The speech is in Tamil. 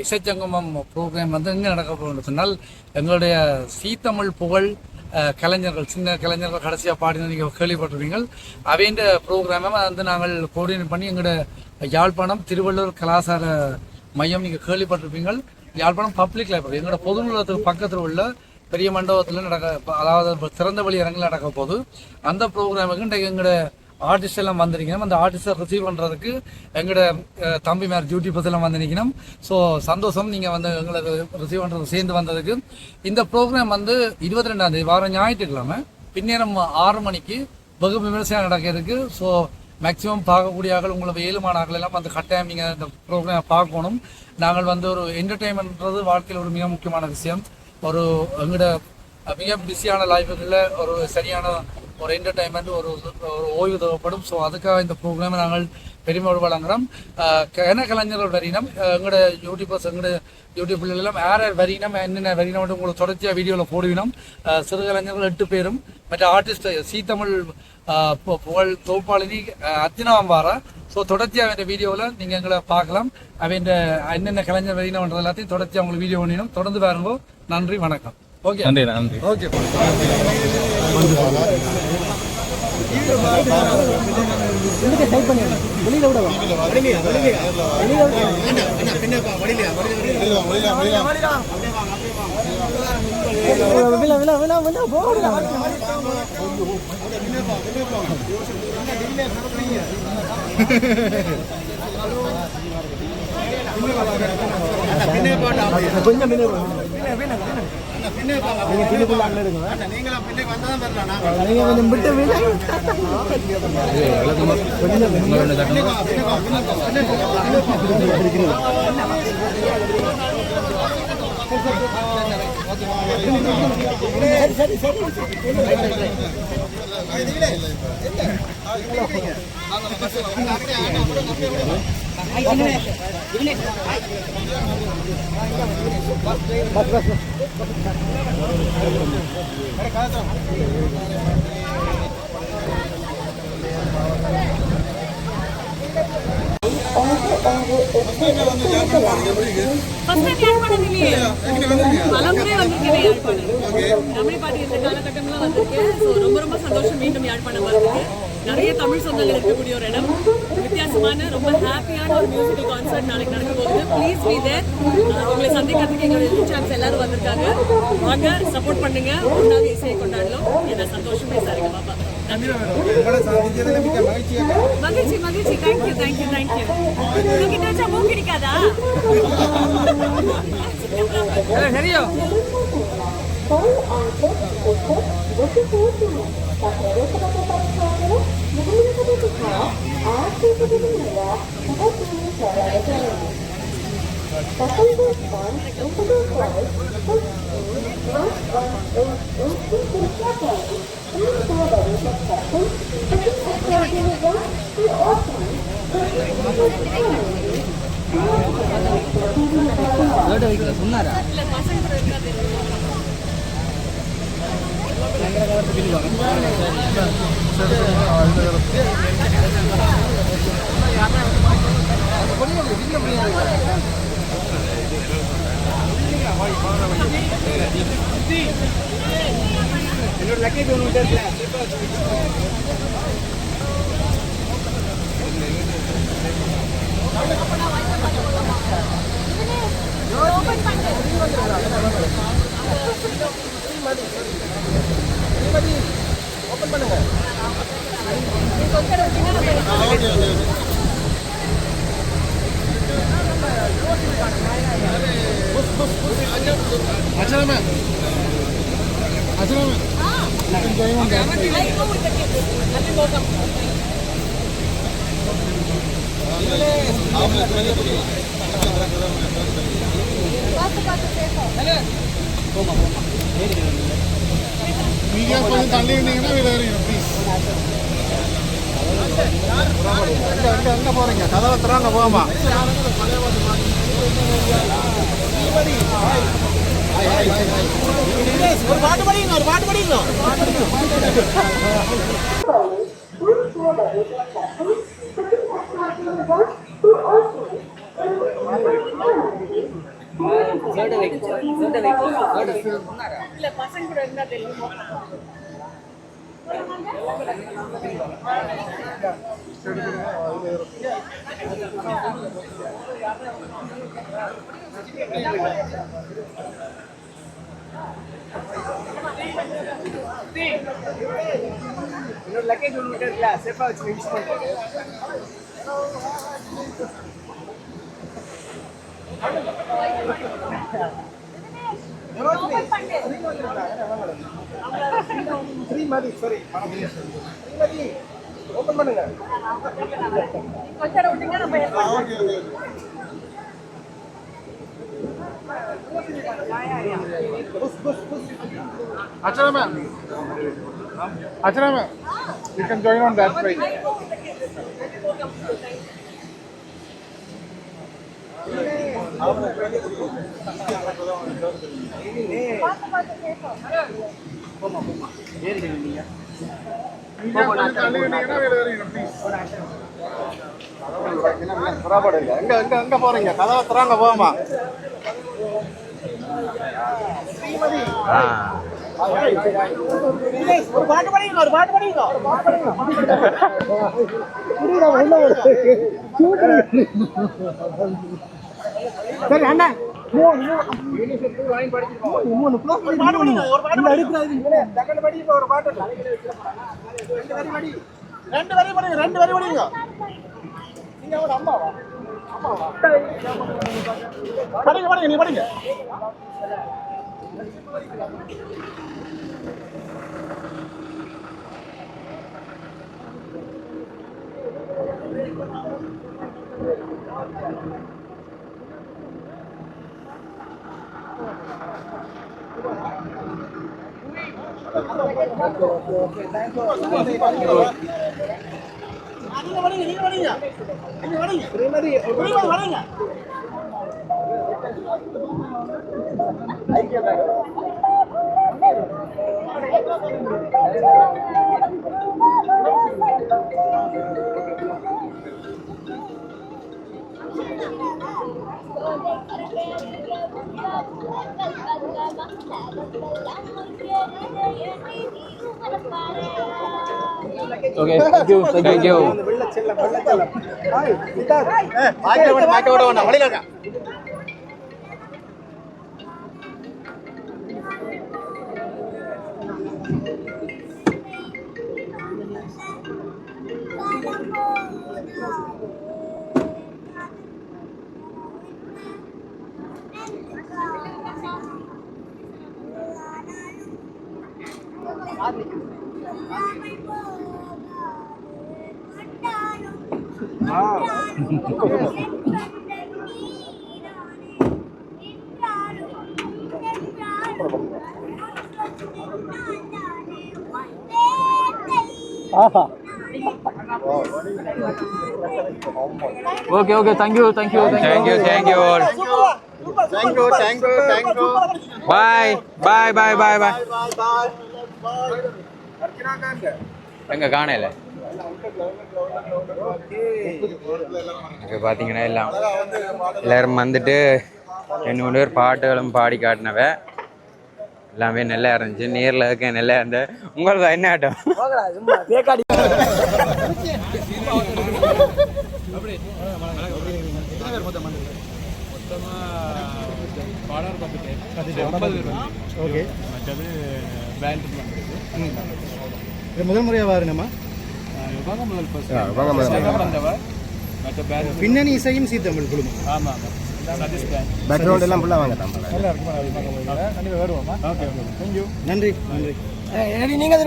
இசைச்சங்கமம் ப்ரோக்ராம் வந்து எங்கே நடக்க போகுதுன்னு சொன்னால் எங்களுடைய சீத்தமிழ் புகழ் கலைஞர்கள், சின்ன கலைஞர்கள் கடைசியாக பாடின நீங்கள் கேள்விப்பட்டிருப்பீங்க. அவைன்ற ப்ரோக்ராமை வந்து நாங்கள் கோஆர்டினேட் பண்ணி எங்களோட யாழ்ப்பாணம் திருவள்ளுவர் கலாச்சார மையம் நீங்கள் கேள்விப்பட்டிருப்பீங்க. யாழ்ப்பாணம் பப்ளிக் லைப்ரரி எங்களோட பொது நூலகத்துக்கு பக்கத்தில் உள்ள பெரிய மண்டபத்தில் அதாவது திறந்த வழி அரங்கில் நடக்க போகுது. அந்த ப்ரோக்ராமுக்கு இன்றைக்கு எங்களோட ஆர்டிஸ்ட் எல்லாம் வந்திருக்கணும். அந்த ஆர்டிஸ்டை ரிசீவ் பண்ணுறதுக்கு எங்களோட தம்பி மேலே டியூட்டி பஸ்ஸெல்லாம் வந்து நிற்கணும். ஸோ சந்தோஷம் நீங்கள் வந்து எங்களுக்கு ரிசீவ் பண்ணுறது சேர்ந்து வந்ததுக்கு. இந்த ப்ரோக்ராம் வந்து 22ஆம் தேதி வாரம் ஞாயிற்றுக்கிழமை பின்னேரம் 6 மணிக்கு வெகு விமர்சையாக நடக்கிறதுக்கு. ஸோ மேக்ஸிமம் பார்க்கக்கூடிய ஆக்கள் உங்களுக்கு 7 மாணவர்கள் எல்லாம் அந்த கட்டாயம் நீங்கள் இந்த ப்ரோக்ராம் பார்க்கணும். நாங்கள் வந்து ஒரு என்டர்டெயின்மெண்ட்ன்றது வாழ்க்கையில் ஒரு மிக முக்கியமான விஷயம். ஒரு எங்களோட மிக பிஸியான லைஃபுகளில் ஒரு சரியான ஒரு என்டர்டைன்மெண்ட் ஒரு ஓய்வு தேவைப்படும். ஸோ அதுக்காக இந்த ப்ரோக்ராமை நாங்கள் பெருமையோடு வழங்குகிறோம். கலைஞர்கள் வரினம் எங்களோட யூடியூபர்ஸ் எங்களோட யூடியூப்ல எல்லாம் யார் வரினம் என்னென்ன வரினம் வந்து உங்களுக்கு தொடர்ச்சியாக வீடியோவில் போடுவினோம். சிறு கலைஞர்கள் 8 பேரும் மற்ற ஆர்டிஸ்ட் சீத்தமிழ் புகழ் தொகுப்பாளினி அர்ச்சனாவாரா. ஸோ தொடர்ச்சியாக அவன் வீடியோவில் நீங்கள் எங்களை பார்க்கலாம். அவன் என்னென்ன கலைஞர் வரினம்ன்றது எல்லாத்தையும் தொடர்ச்சியாக உங்களுக்கு வீடியோ பண்ணிடும். தொடர்ந்து பாருங்க. நன்றி, வணக்கம். ஓகே, நன்றி, நன்றி. ஓகே, தமிழ் பாட்டி இந்த காலகட்டம்லாம் வந்திருக்கேன். ஸோ ரொம்ப ரொம்ப சந்தோஷம் மீண்டும் யாழ்ப்பாணம் வந்திருக்கு. நிறைய தமிழ் சொந்தங்கள் இருக்கக்கூடிய ஒரு இடம். வித்தியாசமான ரொம்ப ஹாப்பியான ஒரு மியூசிக்கல் கான்சர்ட் நாளைக்கு நடக்க போகுது. Please be there. உங்களை சந்திக்கிறதுக்கு எங்களுடைய யூடியூப் சேனல்ஸ் எல்லாரும் வந்திருக்காங்க. வாங்க, சப்போர்ட் பண்ணுங்க. ஒன்றாக இசையை கொண்டாடலாம். என்ன சந்தோஷமே சாருங்க பாப்பா. மகிழ்ச்சி மகிழ்ச்சி. Thank you thank you thank you. உங்ககிட்ட வச்சா மூக்கு கிடைக்காதா? சரியா சொன்னாரா என்னோட லக்கேஜ் ஒன்று இருக்குல்ல ஓபன் பண்ணுங்க. மீடியா கொஞ்சம் தள்ளி இருந்தீங்கன்னா வெளியே வரீங்க ப்ளீஸ். எங்க போறீங்க? கதவை திறங்க போமா. ஒரு பாட்டு படிங்க, ஒரு பாட்டு படிங்க. இல்ல பசங்க கூட இருந்தா தெரியும். இன்னொரு லக்கேஜ் ஒன்று இருக்குல்ல சேஃபாக வச்சு யூஸ் பண்ணுறது. ஸ்ரீமதி சாரி ஸ்ரீமதி ஓப்பன் பண்ணுங்க. கொஞ்சம் விட்டுங்க நம்ம Achana ma'am. Achana ma'am. You can join on that side. எங்க போறீங்க? கதவை திறங்க போமா. ஒரு பாட்டு படிங்க, ஒரு பாட்டு படிங்க. சரி அண்ணா ரெண்டு வரி படிங்க. நீங்க ஒரு அம்மாவா? படிங்க நீ படிங்க. Okay, thank you. Okay, thank you all. Thank you. Bye. எங்க காணல இப்போ பார்த்தீங்கன்னா எல்லாரும் வந்துட்டு 2 பேர் பாட்டுகளும் பாடி காட்டினவ எல்லாமே நல்லா இருந்துச்சு. நேரில் இருக்க நல்லா இருந்த உங்களுக்கு என்ன ஆட்டம் முதல் முறையாக வாருங்கம்மா. பின்னணி இசையும் சீத்தமிழ் குழுமம். ஆமாம் பேக்ரவுண்ட் எல்லாம் ஃபுல்லாக வாங்க. நல்லா இருக்குமா? கண்டிப்பாக வருவோம்மா. Okay thank you. நன்றி. நீங்கள்